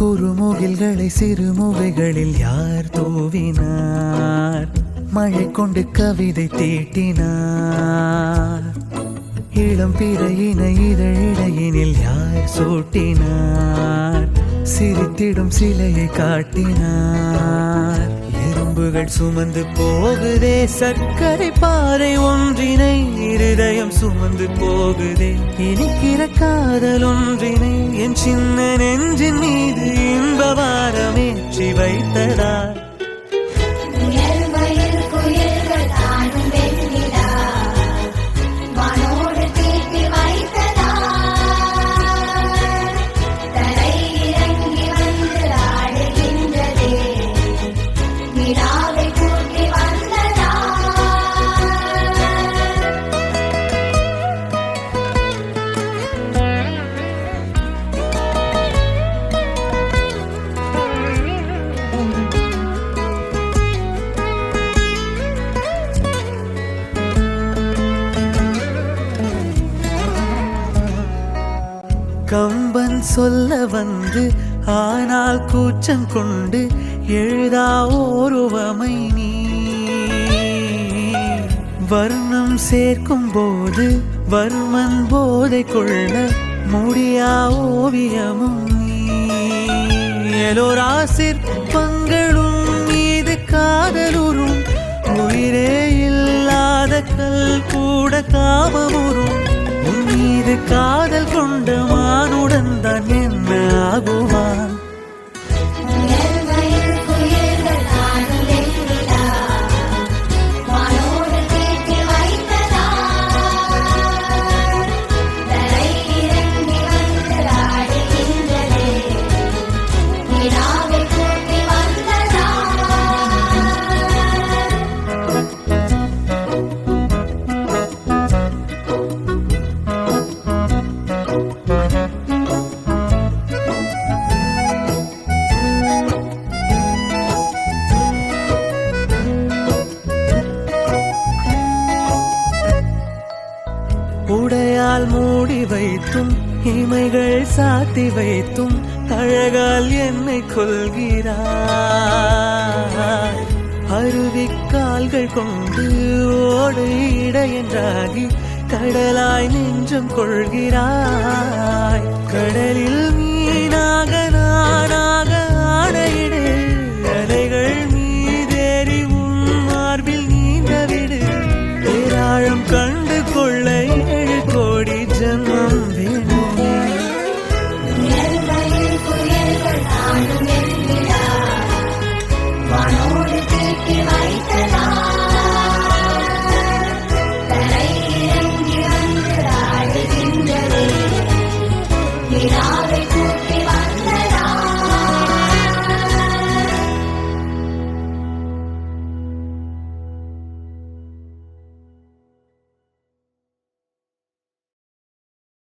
குறுமுகில்களை சிறுமுகைகளில் யார் தூவினார்? மழை கொண்டு கவிதை தீட்டினார். இளம் பிறையின இதழிடையினில் யார் சூட்டினார்? சிரித்திடும் சிலையை காட்டினார். எறும்புகள் சுமந்து போகுதே சர்க்கரை பாறை ஒன்றினை, இருதயம் சுமந்து போகுதே இனிக்கிற காதல் ஒன்றினை. என் சின்ன நெஞ்சின் மீது இன்ப வாரமேற்றி வைத்ததார். கம்பன் சொல்ல வந்து ஆனால் கூச்சம் கொண்டு எழுதா ஓருவமை நீ. வர்ணம் சேர்க்கும் போது வர்மன் போதை கொள்ள முடியா ஓவியமும் நீ. எலோரா சிற்பங்களும் மீது காதலுறும், உயிரே இல்லாத கல் கூட காமமுறும். உன் மீது காதல் கொண்ட மானுடன் தான் என்ன ஆகுவான்? உடையால் மூடி வைத்தும் இமைகள் சாத்தி வைத்தும் அழகால் என்னை கொள்கிறாய். அருவிக்கால்கள் கொண்டு ஓடு இடையென்றாகி கடலாய் நெஞ்சம் கொள்கிறாய். கடலில் மீனாக நானாக